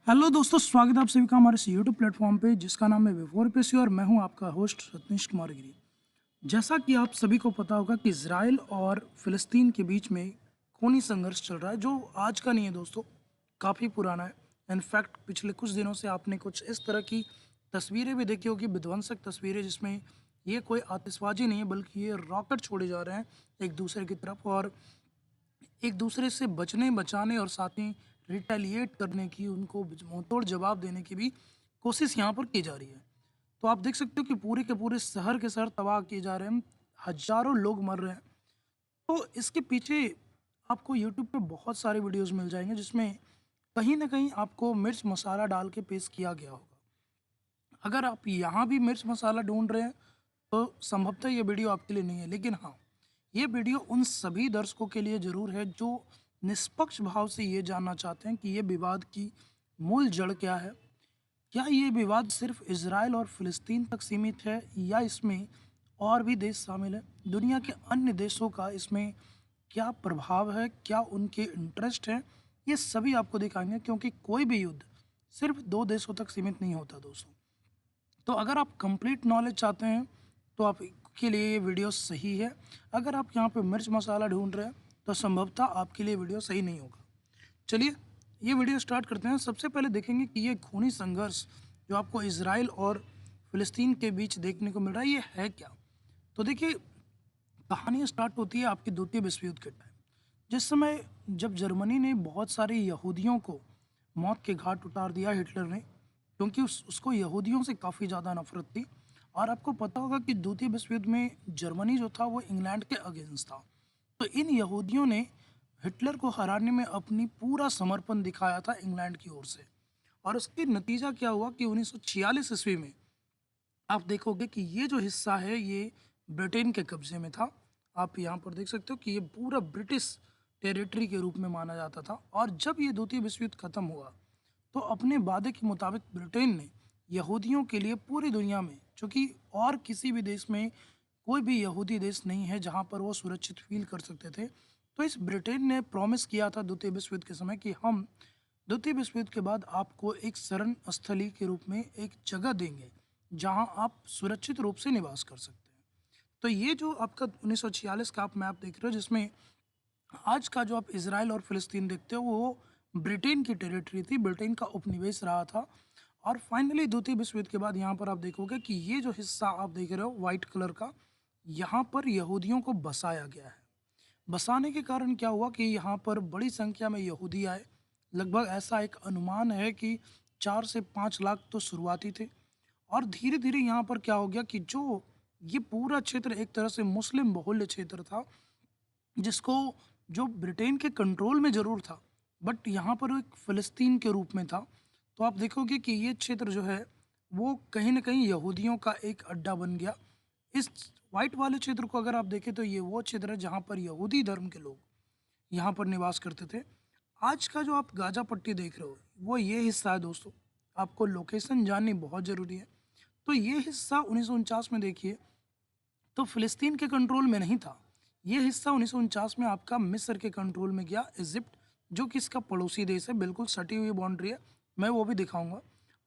Hello दोस्तों, स्वागत है आप सभी का हमारे इस यूट्यूब प्लेटफॉर्म पे जिसका नाम है बिफोर पीसी और मैं हूं आपका होस्ट रत्नेश कुमार गिरी। जैसा कि आप सभी को पता होगा कि इजराइल और फिलिस्तीन के बीच में खूनी संघर्ष चल रहा है, जो आज का नहीं है दोस्तों, काफ़ी पुराना है। इनफैक्ट पिछले कुछ दिनों से आपने कुछ इस तरह की तस्वीरें भी देखी होगी, विध्वंसक तस्वीरें, जिसमें ये कोई आतिशबाजी नहीं है बल्कि ये रॉकेट छोड़े जा रहे हैं एक दूसरे की तरफ, और एक दूसरे से बचने बचाने और साथ ही रिटेलिएट करने की, उनको मुंहतोड़ जवाब देने की भी कोशिश यहाँ पर की जा रही है। तो आप देख सकते हो कि पूरे के पूरे शहर के शहर तबाह किए जा रहे हैं, हज़ारों लोग मर रहे हैं। तो इसके पीछे आपको यूट्यूब पे बहुत सारे वीडियोज़ मिल जाएँगे जिसमें कहीं न कहीं आपको मिर्च मसाला डाल के पेश किया गया होगा। अगर आप यहाँ भी मिर्च मसाला ढूँढ रहे हैं, तो संभवतः ये वीडियो आपके लिए नहीं है। लेकिन हाँ, ये वीडियो उन सभी दर्शकों के लिए ज़रूर है जो निष्पक्ष भाव से ये जानना चाहते हैं कि ये विवाद की मूल जड़ क्या है? क्या ये विवाद सिर्फ इज़राइल और फ़िलिस्तीन तक सीमित है या इसमें और भी देश शामिल हैं? दुनिया के अन्य देशों का इसमें क्या प्रभाव है? क्या उनके इंटरेस्ट हैं? ये सभी आपको दिखाएँगे, क्योंकि कोई भी युद्ध सिर्फ 2 देशों तक सीमित नहीं होता दोस्तों। तो अगर आप कंप्लीट नॉलेज चाहते हैं तो आपके लिए ये वीडियो सही है। अगर आप यहाँ पे मिर्च मसाला ढूंढ रहे हैं तो संभवतः आपके लिए वीडियो सही नहीं होगा। चलिए, ये वीडियो स्टार्ट करते हैं। सबसे पहले देखेंगे कि ये खूनी संघर्ष जो आपको इजराइल और फिलिस्तीन के बीच देखने को मिल रहा है, ये है क्या? तो देखिए, कहानी स्टार्ट होती है आपके द्वितीय विश्व युद्ध के टाइम, जिस समय जब जर्मनी ने बहुत सारे यहूदियों को मौत के घाट उतार दिया, हिटलर ने, क्योंकि उसको यहूदियों से काफ़ी ज़्यादा नफरत थी। और आपको पता होगा कि द्वितीय विश्व युद्ध में जर्मनी जो था वो इंग्लैंड के अगेंस्ट था। तो इन यहूदियों ने हिटलर को हराने में अपनी पूरा समर्पण दिखाया था इंग्लैंड की ओर से। और उसके नतीजा क्या हुआ कि 1946 ईस्वी में आप देखोगे कि ये जो हिस्सा है ये ब्रिटेन के कब्जे में था। आप यहाँ पर देख सकते हो कि ये पूरा ब्रिटिश टेरिटरी के रूप में माना जाता था। और जब ये द्वितीय विश्व युद्ध खत्म हुआ तो अपने वादे के मुताबिक ब्रिटेन ने यहूदियों के लिए पूरी दुनिया में, चूँकि और किसी भी देश में कोई भी यहूदी देश नहीं है जहाँ पर वो सुरक्षित फ़ील कर सकते थे, तो इस ब्रिटेन ने प्रॉमिस किया था द्वितीय विश्व युद्ध के समय कि हम द्वितीय विश्व युद्ध के बाद आपको एक शरण स्थली के रूप में एक जगह देंगे, जहाँ आप सुरक्षित रूप से निवास कर सकते हैं। तो ये जो आपका 1946 का आप मैप देख रहे हो, जिसमें आज का जो आप इज़राइल और फ़िलिस्तीन देखते हो वो ब्रिटेन की टेरिटरी थी, ब्रिटेन का उपनिवेश रहा था। और फाइनली द्वितीय विश्व युद्ध के बाद यहाँ पर आप देखोगे कि ये जो हिस्सा आप देख रहे हो व्हाइट कलर का, यहाँ पर यहूदियों को बसाया गया है। बसाने के कारण क्या हुआ कि यहाँ पर बड़ी संख्या में यहूदी आए। लगभग ऐसा एक अनुमान है कि 4 से 5 लाख तो शुरुआती थे। और धीरे-धीरे यहाँ पर क्या हो गया कि जो ये पूरा क्षेत्र एक तरह से मुस्लिम बहुल्य क्षेत्र था, जिसको जो ब्रिटेन के कंट्रोल में ज़रूर था, बट यहाँ पर वो एक फ़िलिस्तीन के रूप में था। तो आप देखोगे कि ये क्षेत्र जो है, वो कहीं न कहीं यहूदियों का एक अड्डा बन गया। इस व्हाइट वाले क्षेत्र को अगर आप देखें तो ये वो क्षेत्र है जहाँ पर यहूदी धर्म के लोग यहाँ पर निवास करते थे। आज का जो आप गाज़ा पट्टी देख रहे हो, वो ये हिस्सा है दोस्तों। आपको लोकेशन जाननी बहुत ज़रूरी है। तो ये हिस्सा 1949 में देखिए, तो फ़िलिस्तीन के कंट्रोल में नहीं था। ये हिस्सा 1949 में आपका मिस्र के कंट्रोल में गया, इजिप्ट, जो कि इसका पड़ोसी देश है, बिल्कुल सटी हुई बाउंड्री है, मैं वो भी दिखाऊँगा।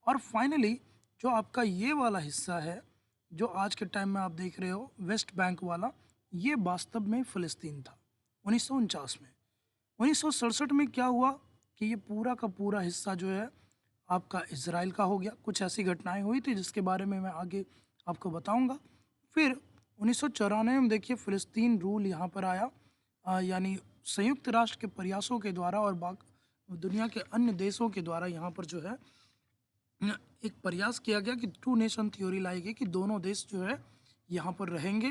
और फाइनली जो आपका ये वाला हिस्सा है, जो आज के टाइम में आप देख रहे हो वेस्ट बैंक वाला, ये वास्तव में फ़िलिस्तीन था 1949 में। 1967 में क्या हुआ कि ये पूरा का पूरा हिस्सा जो है आपका इज़राइल का हो गया। कुछ ऐसी घटनाएँ हुई थी जिसके बारे में मैं आगे आपको बताऊँगा। फिर 1994 में देखिए फ़िलिस्तीन रूल यहाँ पर आया, यानी संयुक्त राष्ट्र के प्रयासों के द्वारा और दुनिया के अन्य देशों के द्वारा यहाँ पर जो है एक प्रयास किया गया कि टू नेशन थ्योरी लाई गई कि दोनों देश जो है यहाँ पर रहेंगे।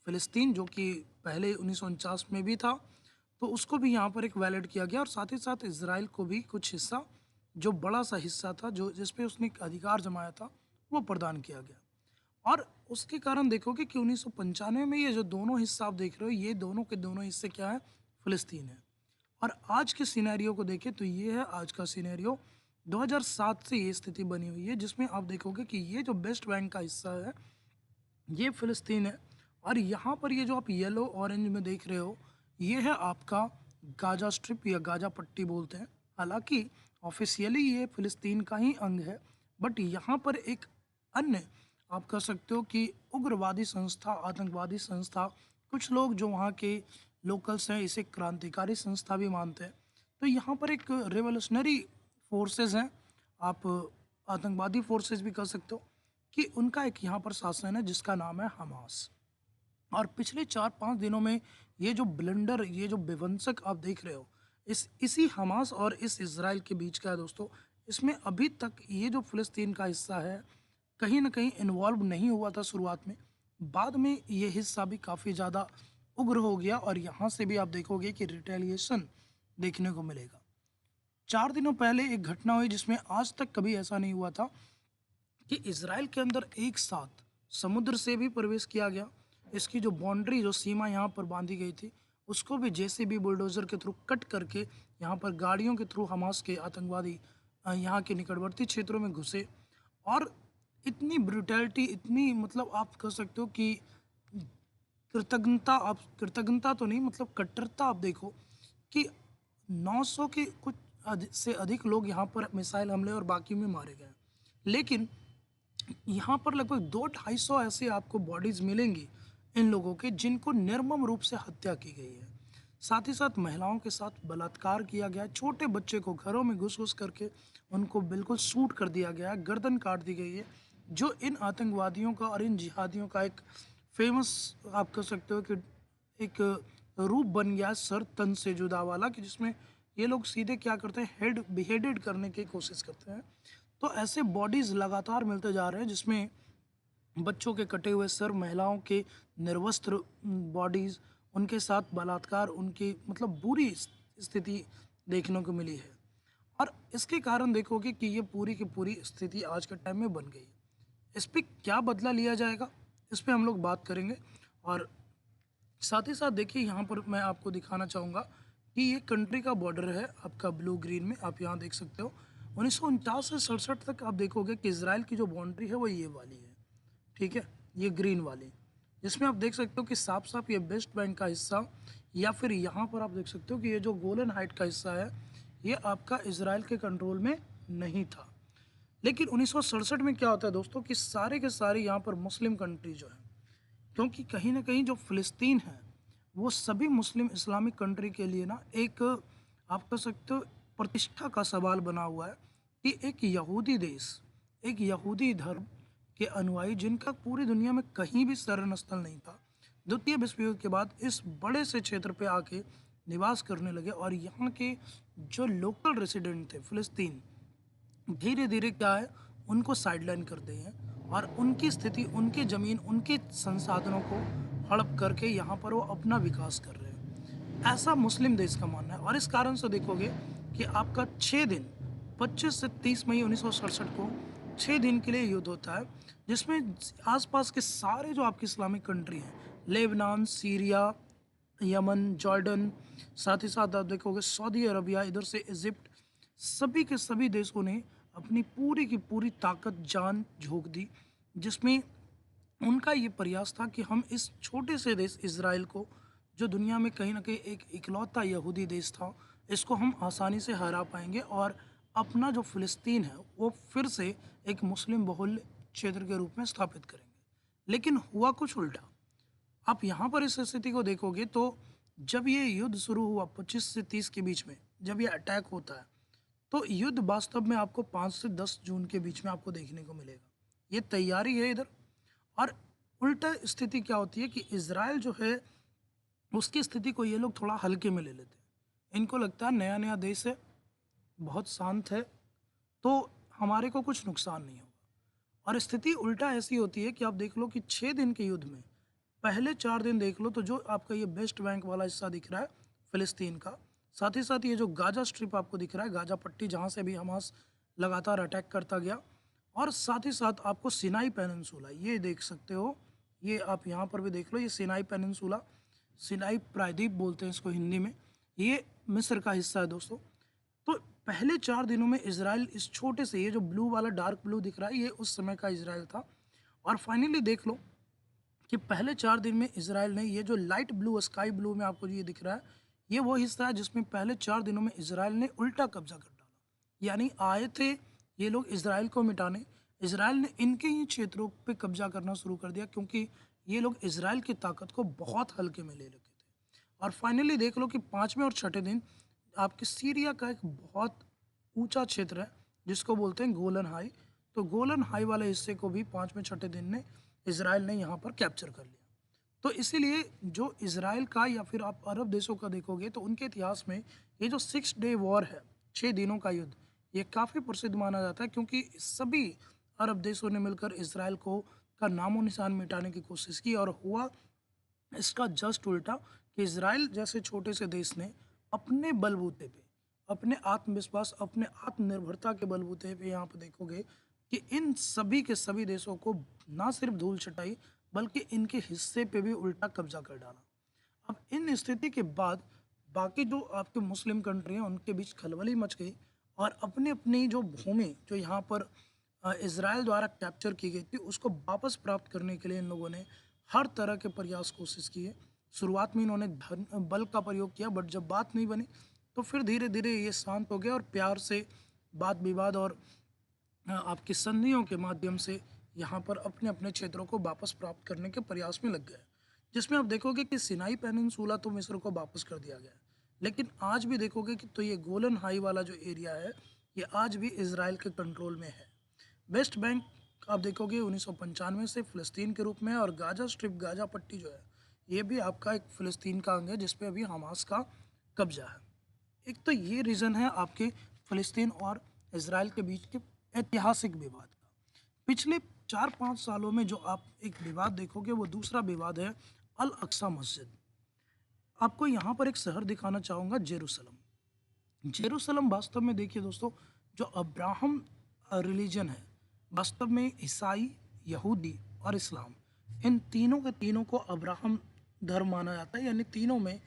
फ़िलिस्तीन जो कि पहले 1949 में भी था, तो उसको भी यहाँ पर एक वैलिड किया गया, और साथ ही साथ इज़राइल को भी कुछ हिस्सा, जो बड़ा-सा हिस्सा था, जो जिस पे उसने एक अधिकार जमाया था, वो प्रदान किया गया। और उसके कारण देखोगे कि 1995 में ये जो दोनों हिस्सा आप देख रहे हो, ये दोनों के दोनों हिस्से क्या है? फ़िलिस्तीन है। और आज के सिनेरियो को देखें तो ये है आज का सिनेरियो। 2007 से ये स्थिति बनी हुई है, जिसमें आप देखोगे कि ये जो वेस्ट बैंक का हिस्सा है, ये फ़िलिस्तीन है। और यहाँ पर ये जो आप येलो ऑरेंज में देख रहे हो, ये है आपका गाज़ा स्ट्रिप या गाज़ा पट्टी बोलते हैं। हालाँकि ऑफिशियली ये फ़िलिस्तीन का ही अंग है, बट यहाँ पर एक अन्य आप कह सकते हो कि उग्रवादी संस्था, आतंकवादी संस्था, कुछ लोग जो वहाँ के लोकल्स हैं इसे क्रांतिकारी संस्था भी मानते हैं। तो यहाँ पर एक रिवॉल्यूशनरी फोर्सेस हैं, आप आतंकवादी फोर्सेस भी कह सकते हो, कि उनका एक यहाँ पर शासन है जिसका नाम है हमास। और पिछले 4-5 दिनों में ये जो ब्लंडर, ये जो विध्वंसक आप देख रहे हो, इसी हमास और इस इज़राइल के बीच का है दोस्तों। इसमें अभी तक ये जो फ़िलिस्तीन का हिस्सा है, कहीं न कहीं इन्वॉल्व नहीं हुआ था शुरुआत में। बाद में ये हिस्सा भी काफ़ी ज़्यादा उग्र हो गया और यहाँ से भी आप देखोगे कि रिटेलिएशन देखने को मिलेगा। 4 दिनों पहले एक घटना हुई जिसमें आज तक कभी ऐसा नहीं हुआ था कि इज़राइल के अंदर एक साथ समुद्र से भी प्रवेश किया गया। इसकी जो बाउंड्री, जो सीमा यहाँ पर बांधी गई थी, उसको भी जेसीबी बुलडोज़र के थ्रू कट करके यहाँ पर गाड़ियों के थ्रू हमास के आतंकवादी यहाँ के निकटवर्ती क्षेत्रों में घुसे। और इतनी ब्रुटैलिटी, इतनी मतलब आप कह सकते हो कि कृतज्ञता तो नहीं, मतलब कट्टरता आप देखो कि 900 के कुछ से अधिक लोग यहाँ पर मिसाइल हमले और बाकी में मारे गए। लेकिन यहाँ पर लगभग 200-250 ऐसे आपको बॉडीज़ मिलेंगी इन लोगों के जिनको निर्मम रूप से हत्या की गई है। साथ ही साथ महिलाओं के साथ बलात्कार किया गया है, छोटे बच्चे को घरों में घुस-घुस करके उनको बिल्कुल शूट कर दिया गया है, गर्दन काट दी गई है, जो इन आतंकवादियों का और इन जिहादियों का एक फ़ेमस आप कह सकते हो कि एक रूप बन गया है सर तन से जुदा वाला, कि जिसमें ये लोग सीधे क्या करते हैं, हेड बिहेडेड करने की कोशिश करते हैं। तो ऐसे बॉडीज़ लगातार मिलते जा रहे हैं जिसमें बच्चों के कटे हुए सर, महिलाओं के निर्वस्त्र बॉडीज़, उनके साथ बलात्कार, उनकी मतलब बुरी स्थिति देखने को मिली है। और इसके कारण देखोगे कि ये पूरी की पूरी स्थिति आज के टाइम में बन गई है। इस पे क्या बदला लिया जाएगा, इस पे हम लोग बात करेंगे। और साथ ही साथ देखिए यहाँ पर मैं आपको दिखाना चाहूँगा कि ये कंट्री का बॉर्डर है आपका ब्लू ग्रीन में, आप यहाँ देख सकते हो। 1949 से 67 तक आप देखोगे कि इज़राइल की जो बाउंड्री है वो ये वाली है, ठीक है? ये ग्रीन वाली, जिसमें आप देख सकते हो कि साफ-साफ ये वेस्ट बैंक का हिस्सा, या फिर यहाँ पर आप देख सकते हो कि ये जो गोलन हाइट का हिस्सा है, ये आपका इज़राइल के कंट्रोल में नहीं था। लेकिन 1967 में क्या होता है दोस्तों कि सारे के सारे यहाँ पर मुस्लिम कंट्री जो है, क्योंकि कहीं न कहीं जो फ़िलिस्तीन है, वो सभी मुस्लिम इस्लामिक कंट्री के लिए ना एक आप कह सकते हो प्रतिष्ठा का सवाल बना हुआ है कि एक यहूदी देश, एक यहूदी धर्म के अनुयायी जिनका पूरी दुनिया में कहीं भी शरण स्थल नहीं था, द्वितीय विश्व युद्ध के बाद इस बड़े से क्षेत्र पे आके निवास करने लगे और यहाँ के जो लोकल रेसिडेंट थे फ़िलिस्तीन, धीरे-धीरे क्या है, उनको साइडलाइन कर दिए हैं और उनकी स्थिति, उनकी ज़मीन, उनके संसाधनों को हड़प करके यहाँ पर वो अपना विकास कर रहे हैं। ऐसा मुस्लिम देश का मानना है और इस कारण से देखोगे कि आपका 6 दिन 25 से 30 मई 1967 को 6 दिन के लिए युद्ध होता है, जिसमें आस-पास के सारे जो आपकी इस्लामिक कंट्री हैं, लेबनान, सीरिया, यमन, जॉर्डन, साथ ही साथ आप देखोगे सऊदी अरबिया, इधर से इजिप्ट, सभी के सभी देशों ने अपनी पूरी की पूरी ताकत, जान झोंक दी, जिसमें उनका ये प्रयास था कि हम इस छोटे से देश इज़राइल को, जो दुनिया में कहीं न कहीं एक इकलौता यहूदी देश था, इसको हम आसानी से हरा पाएँगे और अपना जो फ़िलिस्तीन है, वो फिर से एक मुस्लिम बहुल क्षेत्र के रूप में स्थापित करेंगे। लेकिन हुआ कुछ उल्टा। आप यहाँ पर इस स्थिति को देखोगे तो जब ये युद्ध शुरू हुआ 25 से 30 के बीच में, जब ये अटैक होता है, तो युद्ध वास्तव में आपको 5 से 10 जून के बीच में आपको देखने को मिलेगा। ये तैयारी है इधर। और उल्टा स्थिति क्या होती है कि इज़राइल जो है, उसकी स्थिति को ये लोग थोड़ा हल्के में ले लेते हैं। इनको लगता है नया-नया देश है, बहुत शांत है, तो हमारे को कुछ नुकसान नहीं होगा। और स्थिति उल्टा ऐसी होती है कि आप देख लो कि 6 दिन के युद्ध में पहले 4 दिन देख लो तो जो आपका ये वेस्ट बैंक वाला हिस्सा दिख रहा है फ़िलिस्तीन का, साथ ही साथ ये जो गाज़ा स्ट्रिप आपको दिख रहा है, गाज़ा पट्टी, जहाँ से भी हमास लगातार अटैक करता गया, और साथ ही साथ आपको सिनाई पेनिनसुला ये देख सकते हो, ये आप यहाँ पर भी देख लो, ये सिनाई पेनिनसुला, सिनाई प्रायद्वीप बोलते हैं इसको हिंदी में, ये मिस्र का हिस्सा है दोस्तों। तो पहले 4 दिनों में इज़राइल इस छोटे से, ये जो ब्लू वाला डार्क ब्लू दिख रहा है, ये उस समय का इज़राइल था। और फाइनली देख लो कि पहले 4 दिन में इज़राइल ने, ये जो लाइट ब्लू, स्काई ब्लू में आपको ये दिख रहा है, ये वो हिस्सा है जिसमें पहले 4 दिनों में इज़राइल ने उल्टा कब्ज़ा कर डाला। यानी आए थे ये लोग इज़राइल को मिटाने। इज़राइल ने इनके ही क्षेत्रों पे कब्ज़ा करना शुरू कर दिया क्योंकि ये लोग इज़राइल की ताकत को बहुत हल्के में ले रखे थे। और फाइनली देख लो कि 5वें और छठे दिन आपके सीरिया का एक बहुत ऊँचा क्षेत्र है जिसको बोलते हैं गोलन हाई। तो गोलन हाई वाले हिस्से को भी 5वें छठे दिन में इज़राइल ने यहाँ पर कैप्चर कर लिया। तो इसीलिए जो इज़राइल का या फिर आप अरब देशों का देखोगे तो उनके इतिहास में ये जो 6 डे वॉर है, 6 दिनों का युद्ध, ये काफ़ी प्रसिद्ध माना जाता है क्योंकि सभी अरब देशों ने मिलकर इज़राइल को का नामो निशान मिटाने की कोशिश की और हुआ इसका जस्ट उल्टा कि इज़राइल जैसे छोटे से देश ने अपने बलबूते पे, अपने आत्मविश्वास, अपने आत्मनिर्भरता के बलबूते पे यहाँ पे देखोगे कि इन सभी के सभी देशों को ना सिर्फ धूल चटाई बल्कि इनके हिस्से पे भी उल्टा कब्जा कर डाला। अब इन स्थिति के बाद बाकी जो आपके मुस्लिम कंट्री हैं उनके बीच खलबली मच गई और अपनी-अपनी जो भूमि जो यहाँ पर इज़राइल द्वारा कैप्चर की गई थी उसको वापस प्राप्त करने के लिए इन लोगों ने हर तरह के प्रयास कोशिश किए। शुरुआत में इन्होंने धन बल का प्रयोग किया बट जब बात नहीं बनी तो फिर धीरे-धीरे ये शांत हो गया और प्यार से वाद-विवाद और आपकी संधियों के माध्यम से यहाँ पर अपने-अपने क्षेत्रों को वापस प्राप्त करने के प्रयास में लग गए। जिसमें आप देखोगे कि सिनाई पेनिनसुला तो मिस्र को वापस कर दिया गया है। लेकिन आज भी देखोगे कि तो ये गोलन हाई वाला जो एरिया है, ये आज भी इज़राइल के कंट्रोल में है। वेस्ट बैंक आप देखोगे 1995 से फ़लस्तीन के रूप में है और गाज़ा स्ट्रिप, गाज़ा पट्टी जो है, ये भी आपका एक फ़लस्तीन का अंग है जिस पे अभी हमास का कब्ज़ा है। एक तो ये रीज़न है आपके फ़लस्तीन और इज़राइल के बीच के ऐतिहासिक विवाद का। पिछले 4-5 सालों में जो आप एक विवाद देखोगे वो दूसरा विवाद है अल अक्सा मस्जिद। आपको यहाँ पर एक शहर दिखाना चाहूँगा जेरूसलम। जेरूसलम वास्तव में देखिए दोस्तों जो अब्राहम रिलीजन है, वास्तव में ईसाई, यहूदी और इस्लाम, इन तीनों के तीनों को अब्राहम धर्म माना जाता है। यानी तीनों में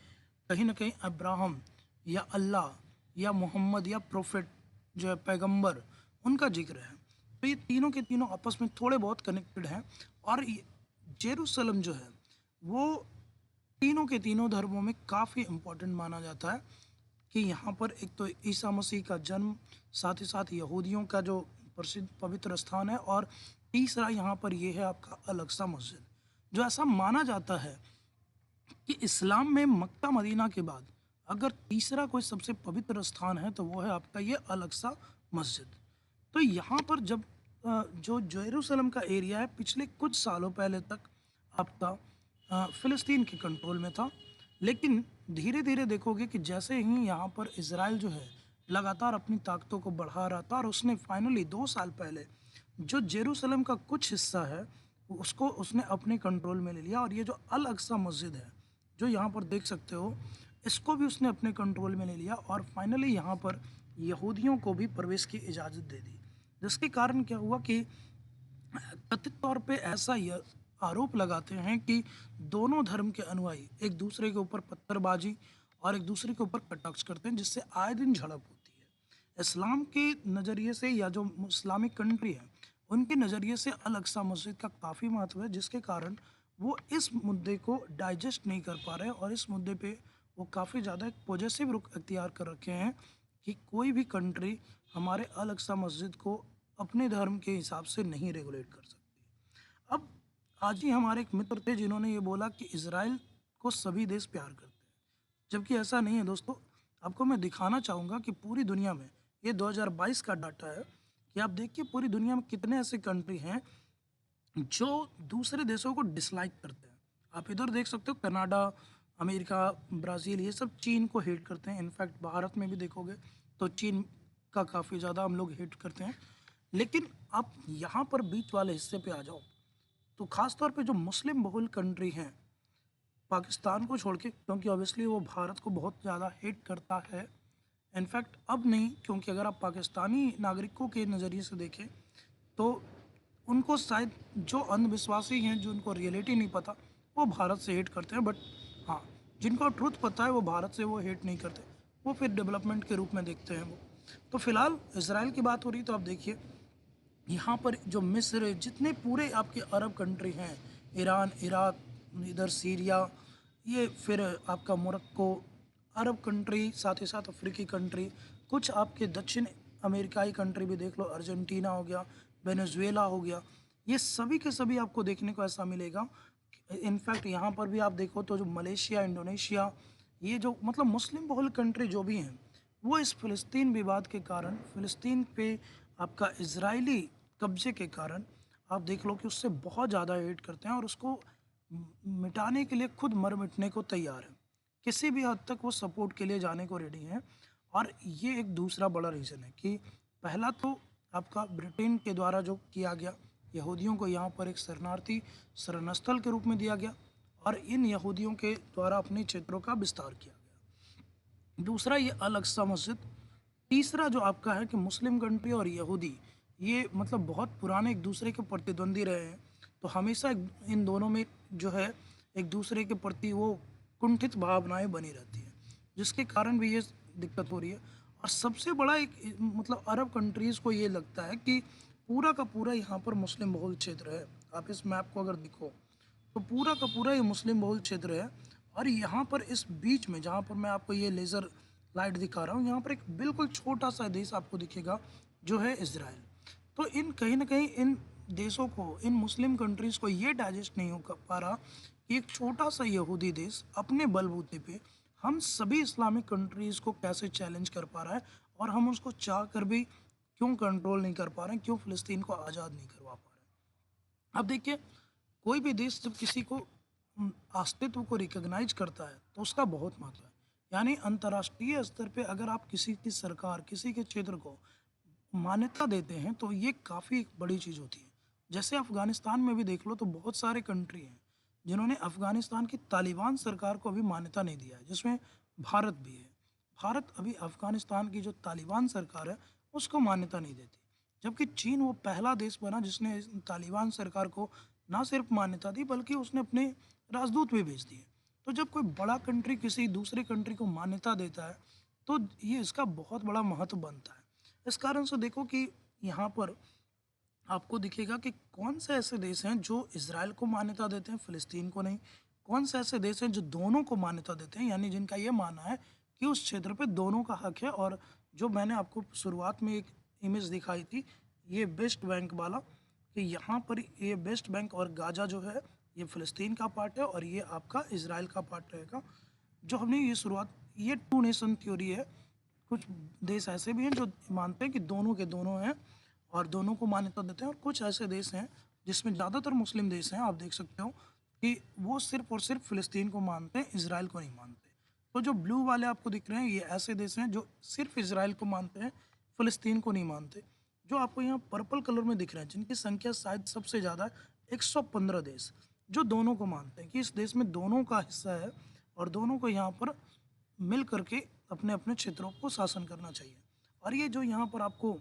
कहीं न कहीं अब्राहम या अल्लाह या मोहम्मद या प्रोफेट जो है पैगंबर, उनका ज़िक्र है। तो ये तीनों के तीनों आपस में थोड़े बहुत कनेक्टेड हैं और ये जेरूसलम जो है वो तीनों के तीनों धर्मों में काफ़ी इम्पोर्टेंट माना जाता है कि यहाँ पर एक तो ईसा मसीह का जन्म, साथ ही साथ यहूदियों का जो प्रसिद्ध पवित्र स्थान है और तीसरा यहाँ पर ये है आपका अल अक्सा मस्जिद। जो ऐसा माना जाता है कि इस्लाम में मक्का मदीना के बाद अगर तीसरा कोई सबसे पवित्र स्थान है तो वो है आपका ये अल अक्सा मस्जिद। तो यहाँ पर जब जो जेरूसलम का एरिया है पिछले कुछ सालों पहले तक आपका फ़िलिस्तीन के कंट्रोल में था। लेकिन धीरे-धीरे देखोगे कि जैसे ही यहाँ पर इज़राइल जो है लगातार अपनी ताकतों को बढ़ा रहा था और उसने फाइनली 2 साल पहले जो जेरूसलम का कुछ हिस्सा है उसको उसने अपने कंट्रोल में ले लिया और ये जो अल अक्सा मस्जिद है, जो यहाँ पर देख सकते हो, इसको भी उसने अपने कंट्रोल में ले लिया और फाइनली यहाँ पर यहूदियों को भी प्रवेश की इजाज़त दे दी। जिसके कारण क्या हुआ कि कथित तौर पे ऐसा यह आरोप लगाते हैं कि दोनों धर्म के अनुयायी एक दूसरे के ऊपर पत्थरबाजी और एक दूसरे के ऊपर कटाक्ष करते हैं जिससे आए दिन झड़प होती है। इस्लाम के नज़रिए से या जो इस्लामिक कंट्री है उनके नज़रिए से अल अक्सा मस्जिद का काफ़ी महत्व है जिसके कारण वो इस मुद्दे को डाइजेस्ट नहीं कर पा रहे हैं और इस मुद्दे पे वो काफ़ी ज़्यादा एक पॉजिटिव रुख अख्तियार कर रखे हैं कि कोई भी कंट्री हमारे अल अक्सा मस्जिद को अपने धर्म के हिसाब से नहीं रेगुलेट कर सकती। अब आज ही हमारे एक मित्र थे जिन्होंने ये बोला कि इज़राइल को सभी देश प्यार करते हैं, जबकि ऐसा नहीं है दोस्तों। आपको मैं दिखाना चाहूँगा कि पूरी दुनिया में ये 2022 का डाटा है कि आप देखिए पूरी दुनिया में कितने ऐसे कंट्री हैं जो दूसरे देशों को डिसलाइक करते हैं। आप इधर देख सकते हो कनाडा, अमेरिका, ब्राज़ील ये सब चीन को हेट करते हैं। इनफैक्ट भारत में भी देखोगे तो चीन का काफ़ी ज़्यादा हम लोग हेट करते हैं। लेकिन आप यहाँ पर बीच वाले हिस्से पे आ जाओ तो ख़ास तौर पे जो मुस्लिम बहुल कंट्री हैं, पाकिस्तान को छोड़ के, क्योंकि ऑब्वियसली वो भारत को बहुत ज़्यादा हेट करता है। इनफैक्ट अब नहीं, क्योंकि अगर आप पाकिस्तानी नागरिकों के नज़रिए से देखें तो उनको शायद जो अंधविश्वासी हैं, जो उनको रियलिटी नहीं पता, वो भारत से हेट करते हैं। बट हाँ, जिनको ट्रुथ पता है वो भारत से वो हेट नहीं करते, वो फिर डेवलपमेंट के रूप में देखते हैं वो। तो फिलहाल इसराइल की बात हो रही तो आप देखिए यहाँ पर जो मिस्र, जितने पूरे आपके अरब कंट्री हैं, ईरान, इराक, इधर सीरिया, ये फिर आपका मोरक्को, अरब कंट्री, साथ ही साथ अफ्रीकी कंट्री, कुछ आपके दक्षिण अमेरिकाई कंट्री भी देख लो, अर्जेंटीना हो गया, वेनेजुएला हो गया, ये सभी के सभी आपको देखने को ऐसा मिलेगा। इनफैक्ट यहाँ पर भी आप देखो तो जो मलेशिया, इंडोनेशिया, ये जो मतलब मुस्लिम बहुल कंट्री जो भी हैं, वो इस फ़िलिस्तीन विवाद के कारण, फ़िलिस्तीन पे आपका इजरायली कब्जे के कारण आप देख लो कि उससे बहुत ज़्यादा हेट करते हैं और उसको मिटाने के लिए खुद मर मिटने को तैयार है। किसी भी हद तक वो सपोर्ट के लिए जाने को रेडी हैं। और ये एक दूसरा बड़ा रीज़न है कि पहला तो आपका ब्रिटेन के द्वारा जो किया गया, यहूदियों को यहाँ पर एक शरणार्थी शरणस्थल के रूप में दिया गया और इन यहूदियों के द्वारा अपने क्षेत्रों का विस्तार किया गया। दूसरा ये अल अक्सा मस्जिद। तीसरा जो आपका है कि मुस्लिम कंट्री और यहूदी ये मतलब बहुत पुराने एक दूसरे के प्रतिद्वंदी रहे हैं, तो हमेशा इन दोनों में जो है एक दूसरे के प्रति वो कुंठित भावनाएं बनी रहती हैं, जिसके कारण भी ये दिक्कत हो रही है। और सबसे बड़ा एक मतलब अरब कंट्रीज़ को ये लगता है कि पूरा का पूरा यहाँ पर मुस्लिम बहुल क्षेत्र है। आप इस मैप को अगर देखो तो पूरा का पूरा ये मुस्लिम बहुल क्षेत्र है। और यहाँ पर इस बीच में जहाँ पर मैं आपको ये लेज़र लाइट दिखा रहा हूँ, यहाँ पर एक बिल्कुल छोटा सा देश आपको दिखेगा जो है इज़राइल। तो इन कहीं न कहीं इन देशों को, इन मुस्लिम कंट्रीज़ को ये डाइजेस्ट नहीं हो पा रहा कि एक छोटा सा यहूदी देश अपने बलबूते पे हम सभी इस्लामिक कंट्रीज़ को कैसे चैलेंज कर पा रहा है और हम उसको चाह कर भी क्यों कंट्रोल नहीं कर पा रहे हैं, क्यों फ़िलिस्तीन को आज़ाद नहीं करवा पा रहे हैं। अब देखिए, कोई भी देश जब किसी को अस्तित्व को रिकॉग्नाइज करता है तो उसका बहुत महत्व है। यानी अंतर्राष्ट्रीय स्तर पे अगर आप किसी की सरकार, किसी के क्षेत्र को मान्यता देते हैं तो ये काफ़ी बड़ी चीज़ होती है। जैसे अफ़गानिस्तान में भी देख लो तो बहुत सारे कंट्री हैं जिन्होंने अफ़गानिस्तान की तालिबान सरकार को अभी मान्यता नहीं दिया है, जिसमें भारत भी है। भारत अभी अफ़गानिस्तान की जो तालिबान सरकार है उसको मान्यता नहीं देती। जबकि चीन वो पहला देश बना जिसने इस तालिबान सरकार को ना सिर्फ मान्यता दी बल्कि उसने अपने राजदूत भी भेज दिए। तो जब कोई बड़ा कंट्री किसी दूसरे कंट्री को मान्यता देता है तो ये इसका बहुत बड़ा महत्व बनता है। इस कारण से देखो कि यहाँ पर आपको दिखेगा कि कौन से ऐसे देश हैं जो इज़राइल को मान्यता देते हैं, फ़िलिस्तीन को नहीं। कौन से ऐसे देश हैं जो दोनों को मान्यता देते हैं, यानी जिनका ये मानना है कि उस क्षेत्र पे दोनों का हक है। और जो मैंने आपको शुरुआत में एक इमेज दिखाई थी, ये वेस्ट बैंक वाला, कि यहाँ पर ये वेस्ट बैंक और गाज़ा जो है ये फ़िलिस्तीन का पार्ट है और ये आपका इज़राइल का पार्ट रहेगा। जो हमने ये शुरुआत, ये टू नेशन थ्योरी है। कुछ देश ऐसे भी हैं जो मानते हैं कि दोनों के दोनों हैं और दोनों को मान्यता देते हैं, और कुछ ऐसे देश हैं जिसमें ज़्यादातर मुस्लिम देश हैं, आप देख सकते हो कि वो सिर्फ और सिर्फ फ़िलिस्तीन को मानते हैं, इज़राइल को नहीं मानते। तो जो ब्लू वाले आपको दिख रहे हैं ये ऐसे देश हैं जो सिर्फ इज़राइल को मानते हैं, फ़िलिस्तीन को नहीं मानते। जो आपको यहाँ पर्पल कलर में दिख रहे हैं जिनकी संख्या शायद सबसे ज़्यादा है, 115 देश जो दोनों को मानते हैं कि इस देश में दोनों का हिस्सा है और दोनों को यहाँ पर मिल करके अपने अपने क्षेत्रों को शासन करना चाहिए। और ये जो यहाँ पर आपको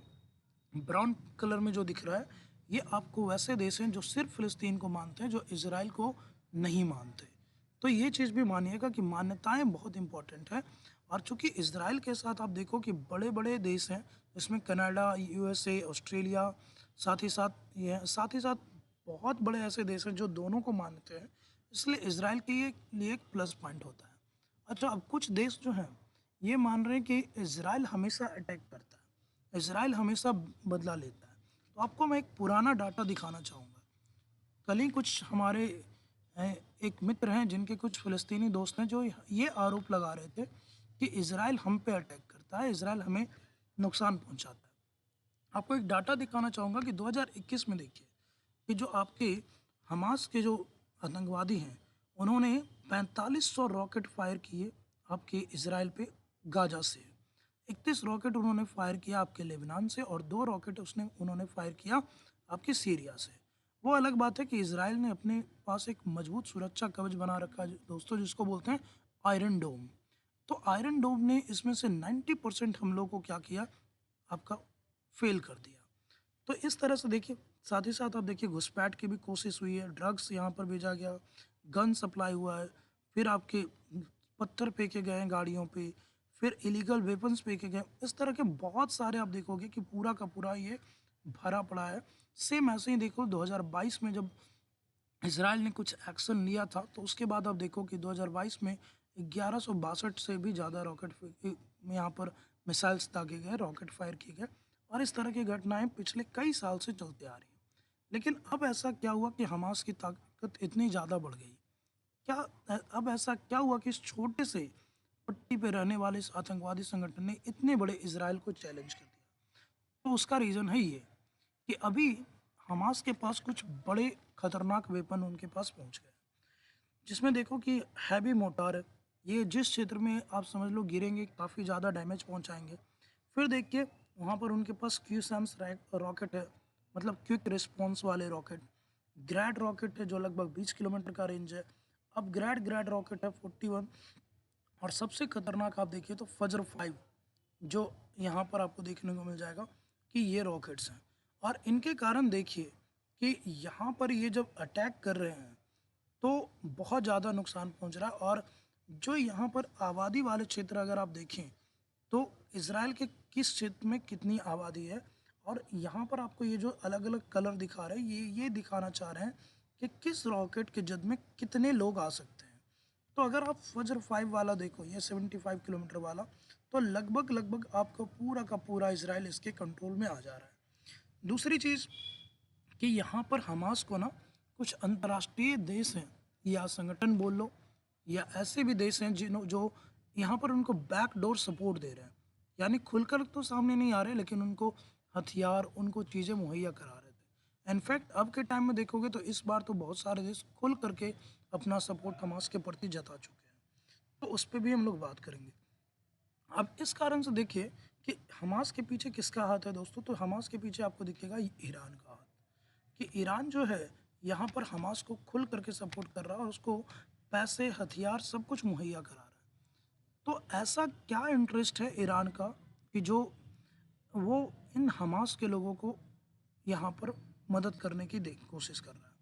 ब्राउन कलर में जो दिख रहा है, ये आपको वैसे देश हैं जो सिर्फ फ़िलिस्तीन को मानते हैं, जो इज़राइल को नहीं मानते। तो ये चीज़ भी मानिएगा कि मान्यताएं बहुत इंपॉर्टेंट है। और चूंकि इज़राइल के साथ आप देखो कि बड़े बड़े देश हैं, इसमें कनाडा, यूएसए, ऑस्ट्रेलिया, साथ ही साथ बहुत बड़े ऐसे देश हैं जो दोनों को मानते हैं, इसलिए इज़राइल के लिए एक प्लस पॉइंट होता है। अच्छा, अब कुछ देश जो हैं ये मान रहे हैं कि इज़राइल हमेशा अटैक करता है, इज़राइल हमेशा बदला लेता है। तो आपको मैं एक पुराना डाटा दिखाना चाहूँगा। कल ही कुछ हमारे एक मित्र हैं जिनके कुछ फ़िलिस्तीनी दोस्त हैं जो ये आरोप लगा रहे थे कि इज़राइल हम पे अटैक करता है, इज़राइल हमें नुकसान पहुँचाता है। आपको एक डाटा दिखाना चाहूँगा कि 2021 में देखिए कि जो आपके हमास के जो आतंकवादी हैं, उन्होंने 4500 रॉकेट फायर किए आपके इज़राइल पे गाज़ा से। 31 रॉकेट उन्होंने फायर किया आपके लेबनान से और 2 रॉकेट उन्होंने फायर किया आपके सीरिया से। वो अलग बात है कि इज़राइल ने अपने पास एक मजबूत सुरक्षा कवच बना रखा है दोस्तों, जिसको बोलते हैं आयरन डोम। तो आयरन डोम ने इसमें से 90% हमलों को क्या किया, आपका फेल कर दिया। तो इस तरह से देखिए, साथ ही साथ आप देखिए घुसपैठ की भी कोशिश हुई है, ड्रग्स यहाँ पर भेजा गया, गन सप्लाई हुआ है, फिर आपके पत्थर फेंके गए हैं गाड़ियों पे, फिर इलीगल वेपन्स फेंके गए। इस तरह के बहुत सारे आप देखोगे कि पूरा का पूरा ये भरा पड़ा है। सेम ऐसे ही देखो 2022 में जब इज़राइल ने कुछ एक्शन लिया था, तो उसके बाद आप देखो कि 2022 में 1162 से भी ज़्यादा रॉकेट यहाँ पर मिसाइल्स दागे गए, रॉकेट फायर किए गए। और इस तरह की घटनाएं पिछले कई साल से चलती आ रही हैं। लेकिन अब ऐसा क्या हुआ कि हमास की ताकत इतनी ज़्यादा बढ़ गई? क्या अब ऐसा क्या हुआ कि इस छोटे से पट्टी पे रहने वाले इस आतंकवादी संगठन ने इतने बड़े इज़राइल को चैलेंज कर दिया? तो उसका रीज़न है ये कि अभी हमास के पास कुछ बड़े खतरनाक वेपन उनके पास पहुंच गए, जिसमें देखो कि हैवी मोटार है। ये जिस क्षेत्र में आप समझ लो गिरेंगे काफ़ी ज़्यादा डैमेज पहुंचाएंगे। फिर देखिए वहाँ पर उनके पास क्यूसैम्स रॉकेट है, मतलब क्विक रिस्पॉन्स वाले रॉकेट। ग्रैड रॉकेट है जो लगभग 20 किलोमीटर का रेंज है। अब ग्रैड ग्रैड रॉकेट है 41। और सबसे खतरनाक आप देखिए तो फजर 5, जो यहाँ पर आपको देखने को मिल जाएगा कि ये रॉकेट्स हैं। और इनके कारण देखिए कि यहाँ पर ये जब अटैक कर रहे हैं तो बहुत ज़्यादा नुकसान पहुँच रहा है। और जो यहाँ पर आबादी वाले क्षेत्र अगर आप देखें तो इज़राइल के किस क्षेत्र में कितनी आबादी है, और यहाँ पर आपको ये जो अलग-अलग कलर दिखा रहे हैं ये दिखाना चाह रहे हैं कि किस रॉकेट के जद में कितने लोग आ सकते हैं। तो अगर आप फजर 5 वाला देखो, ये 75 किलोमीटर वाला, तो लगभग आपका पूरा का पूरा इज़राइल इसके कंट्रोल में आ जा रहा है। दूसरी चीज़ कि यहाँ पर हमास को ना कुछ अंतर्राष्ट्रीय देश हैं या संगठन बोल लो, या ऐसे भी देश हैं जो यहाँ पर उनको बैकडोर सपोर्ट दे रहे हैं। यानी खुलकर तो सामने नहीं आ रहे, लेकिन उनको हथियार, उनको चीज़ें मुहैया करा रहे थे। इनफैक्ट अब के टाइम में देखोगे तो इस बार तो बहुत सारे देश खुल करके अपना सपोर्ट हमास के प्रति जता चुके हैं। तो उस पे भी हम लोग बात करेंगे। अब इस कारण से देखिए कि हमास के पीछे किसका हाथ है दोस्तों, तो हमास के पीछे आपको दिखेगा ईरान का हाथ। कि ईरान जो है यहाँ पर हमास को खुल करके सपोर्ट कर रहा है और उसको पैसे, हथियार सब कुछ मुहैया करा रहा है। तो ऐसा क्या इंटरेस्ट है ईरान का कि जो वो इन हमास के लोगों को यहाँ पर मदद करने की कोशिश कर रहा है?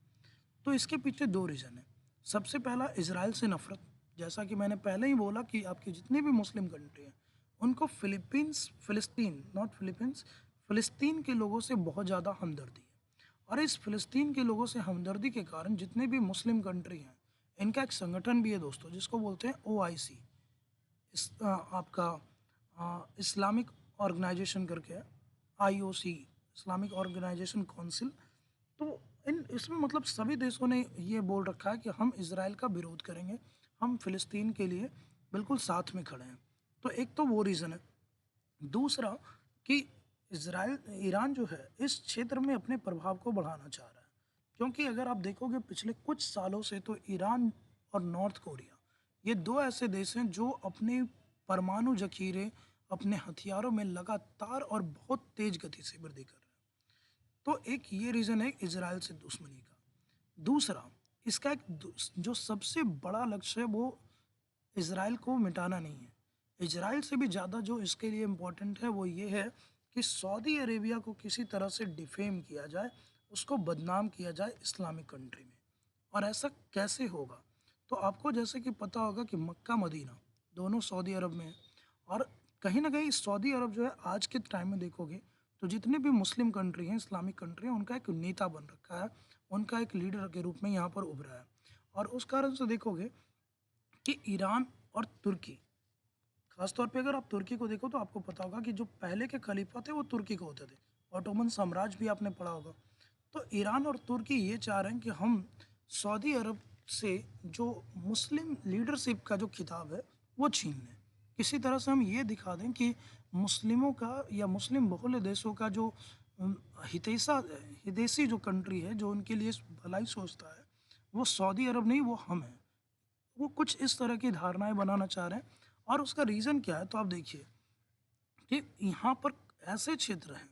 तो इसके पीछे दो रीज़न है। सबसे पहला इज़राइल से नफ़रत। जैसा कि मैंने पहले ही बोला कि आपकी जितनी भी मुस्लिम कंट्री हैं, उनको फ़िलिस्तीन नॉट फ़िलीपींस, फ़िलिस्तीन के लोगों से बहुत ज़्यादा हमदर्दी है। और इस फ़िलिस्तीन के लोगों से हमदर्दी के कारण जितने भी मुस्लिम कंट्री हैं, इनका एक संगठन भी है दोस्तों जिसको बोलते हैं ओआईसी। आपका इस्लामिक ऑर्गेनाइजेशन करके है, आईओसी, इस्लामिक ऑर्गेनाइजेशन काउंसिल। तो इन इसमें मतलब सभी देशों ने ये बोल रखा है कि हम इज़राइल का विरोध करेंगे, हम फ़िलिस्तीन के लिए बिल्कुल साथ में खड़े हैं। तो एक तो वो रीज़न है। दूसरा कि इज़राइल ईरान जो है इस क्षेत्र में अपने प्रभाव को बढ़ाना चाह रहा है। क्योंकि अगर आप देखोगे पिछले कुछ सालों से तो ईरान और नॉर्थ कोरिया, ये दो ऐसे देश हैं जो अपने परमाणु ज़ख़ीरे, अपने हथियारों में लगातार और बहुत तेज़ गति से वृद्धि कर रहे हैं। तो एक ये रीज़न है इज़राइल से दुश्मनी का। दूसरा, इसका एक जो सबसे बड़ा लक्ष्य है वो इज़राइल को मिटाना नहीं है। इज़राइल से भी ज़्यादा जो इसके लिए इम्पोर्टेंट है वो ये है कि सऊदी अरेबिया को किसी तरह से डिफ़ेम किया जाए, उसको बदनाम किया जाए इस्लामिक कंट्री में। और ऐसा कैसे होगा? तो आपको जैसे कि पता होगा कि मक्का मदीना दोनों सऊदी अरब में है। और कहीं न कहीं सऊदी अरब जो है आज के टाइम में देखोगे तो जितने भी मुस्लिम कंट्री हैं, इस्लामिक कंट्री हैं, उनका एक नेता बन रखा है, उनका एक लीडर के रूप में यहाँ पर उभरा है। और उस कारण से देखोगे कि ईरान और तुर्की, खास तौर पे अगर आप तुर्की को देखो तो आपको पता होगा कि जो पहले के खलीफा थे वो तुर्की को होते थे। ऑटोमन साम्राज्य भी आपने पढ़ा होगा। तो ईरान और तुर्की ये चाह रहे हैं कि हम सऊदी अरब से जो मुस्लिम लीडरशिप का जो खिताब है वो छीन लें। किसी तरह से हम ये दिखा दें कि मुस्लिमों का या मुस्लिम बहुल्य देशों का जो हितैषी जो कंट्री है, जो उनके लिए भलाई सोचता है, वो सऊदी अरब नहीं, वो हम हैं। वो कुछ इस तरह की धारणाएँ बनाना चाह रहे हैं। और उसका रीज़न क्या है? तो आप देखिए कि यहाँ पर ऐसे क्षेत्र हैं,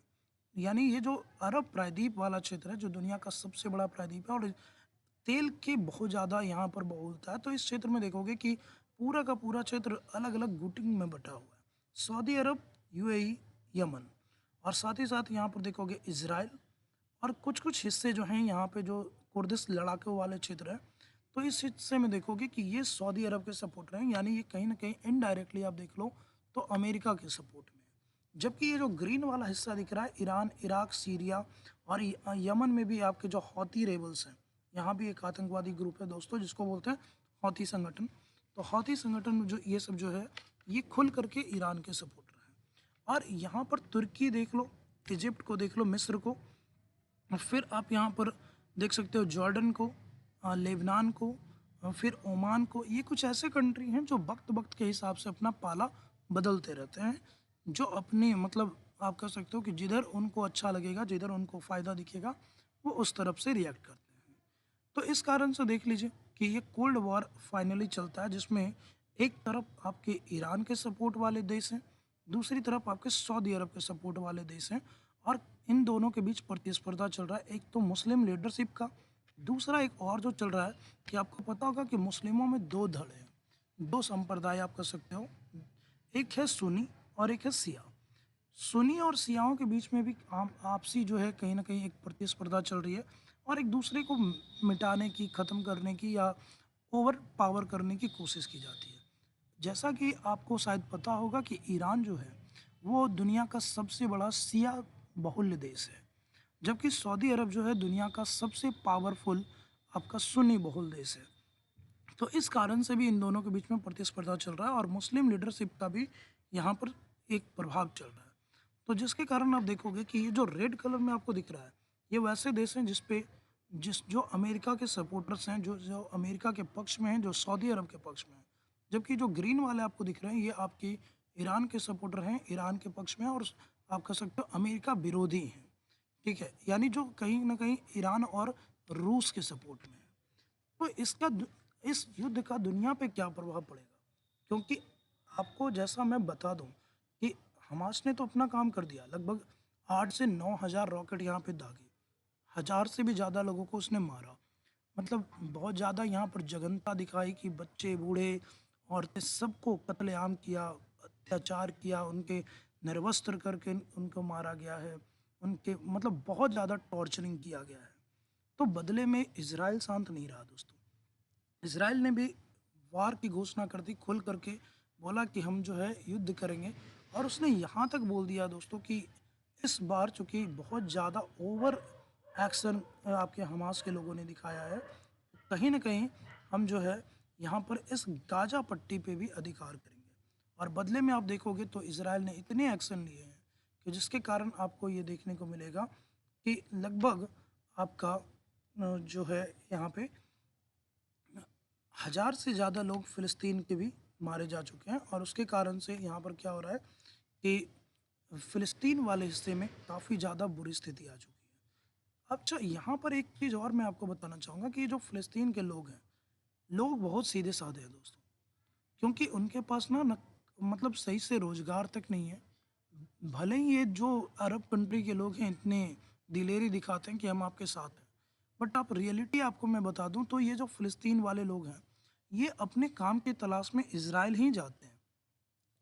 यानी ये जो अरब प्रायद्वीप वाला क्षेत्र है, जो दुनिया का सबसे बड़ा प्रायद्वीप है और तेल की बहुत ज़्यादा यहाँ पर बहुलता है। तो इस क्षेत्र में देखोगे कि पूरा का पूरा क्षेत्र अलग-अलग गुटिंग में बँटा हुआ है। सऊदी अरब, यूएई, यमन, और साथ ही साथ यहाँ पर देखोगे इज़राइल, और कुछ-कुछ हिस्से जो हैं यहाँ पे जो कुर्दिश लड़ाकों वाले क्षेत्र हैं। तो इस हिस्से में देखोगे कि ये सऊदी अरब के सपोर्टर हैं, यानी ये कहीं न कहीं इनडायरेक्टली आप देख लो तो अमेरिका के सपोर्ट में है। जबकि ये जो ग्रीन वाला हिस्सा दिख रहा है ईरान, इराक, सीरिया और यमन में भी आपके जो हौती रेबल्स हैं, यहाँ भी एक आतंकवादी ग्रुप है दोस्तों जिसको बोलते हैं हौती संगठन। तो हौती संगठन में जो ये सब जो है ये खुल करके ईरान के सपोर्टर हैं। और यहाँ पर तुर्की देख लो, इजिप्ट को देख लो, मिस्र को, और फिर आप यहाँ पर देख सकते हो जॉर्डन को, लेबनान को, फिर ओमान को। ये कुछ ऐसे कंट्री हैं जो वक्त वक्त के हिसाब से अपना पाला बदलते रहते हैं, जो अपनी मतलब आप कह सकते हो कि जिधर उनको अच्छा लगेगा, जिधर उनको फ़ायदा दिखेगा, वो उस तरफ से रिएक्ट करते हैं। तो इस कारण से देख लीजिए कि ये कोल्ड वॉर फाइनली चलता है, जिसमें एक तरफ आपके ईरान के सपोर्ट वाले देश हैं, दूसरी तरफ आपके सऊदी अरब के सपोर्ट वाले देश हैं, और इन दोनों के बीच प्रतिस्पर्धा चल रहा है। एक तो मुस्लिम लीडरशिप का, दूसरा एक और जो चल रहा है कि आपको पता होगा कि मुस्लिमों में दो धड़े हैं, दो संप्रदाय आप कह सकते हो, एक है सुन्नी और एक है शिया। सुन्नी और शियाओं के बीच में भी आपसी जो है कहीं न कहीं एक प्रतिस्पर्धा चल रही है, और एक दूसरे को मिटाने की, ख़त्म करने की या ओवर पावर करने की कोशिश की जाती है। जैसा कि आपको शायद पता होगा कि ईरान जो है, वो दुनिया का सबसे बड़ा शिया बहुल्य देश है, जबकि सऊदी अरब जो है दुनिया का सबसे पावरफुल आपका सुन्नी बहुल देश है। तो इस कारण से भी इन दोनों के बीच में प्रतिस्पर्धा चल रहा है, और मुस्लिम लीडरशिप का भी यहाँ पर एक प्रभाव चल रहा है। तो जिसके कारण आप देखोगे कि ये जो रेड कलर में आपको दिख रहा है, ये वैसे देश हैं जिस जो अमेरिका के सपोर्टर्स हैं, जो जो अमेरिका के पक्ष में हैं, जो सऊदी अरब के पक्ष में हैं। जबकि जो ग्रीन वाले आपको दिख रहे हैं, ये आपकी ईरान के सपोर्टर हैं, ईरान के पक्ष में हैं, और आप कह सकते हो अमेरिका विरोधी हैं, ठीक है? यानी जो कहीं न कहीं ईरान और रूस के सपोर्ट में है। तो इस युद्ध का दुनिया पे क्या प्रभाव पड़ेगा? क्योंकि आपको जैसा मैं बता दूं कि हमास ने तो अपना काम कर दिया, लगभग 8 से 9 हज़ार रॉकेट यहाँ पे दागे, हज़ार से भी ज़्यादा लोगों को उसने मारा। मतलब बहुत ज़्यादा यहाँ पर जघन्यता दिखाई कि बच्चे, बूढ़े, औरतें सबको कत्लेआम किया, अत्याचार किया, उनके निर्वस्त्र करके उनको मारा गया है, उनके मतलब बहुत ज़्यादा टॉर्चरिंग किया गया है। तो बदले में इज़राइल शांत नहीं रहा दोस्तों। इज़राइल ने भी वार की घोषणा कर दी, खुल करके बोला कि हम जो है युद्ध करेंगे, और उसने यहाँ तक बोल दिया दोस्तों कि इस बार चूँकि बहुत ज़्यादा ओवर एक्शन आपके हमास के लोगों ने दिखाया है, कहीं न कहीं हम जो है यहाँ पर इस गाज़ा पट्टी पे भी अधिकार करेंगे। और बदले में आप देखोगे तो इज़राइल ने इतने एक्शन लिए हैं कि जिसके कारण आपको ये देखने को मिलेगा कि लगभग आपका जो है यहाँ पे हज़ार से ज़्यादा लोग फ़िलिस्तीन के भी मारे जा चुके हैं, और उसके कारण से यहाँ पर क्या हो रहा है कि फ़िलिस्तीन वाले हिस्से में काफ़ी ज़्यादा बुरी स्थिति आ चुकी है। अच्छा, यहाँ पर एक चीज़ और मैं आपको बताना चाहूँगा कि जो फ़िलिस्तीन के लोग हैं, लोग बहुत सीधे-साधे हैं दोस्तों, क्योंकि उनके पास ना मतलब सही से रोज़गार तक नहीं है। भले ही ये जो अरब कंट्री के लोग हैं इतने दिलेरी दिखाते हैं कि हम आपके साथ हैं, बट आप रियलिटी आपको मैं बता दूं तो ये जो फ़िलिस्तीन वाले लोग हैं, ये अपने काम की तलाश में इज़राइल ही जाते हैं।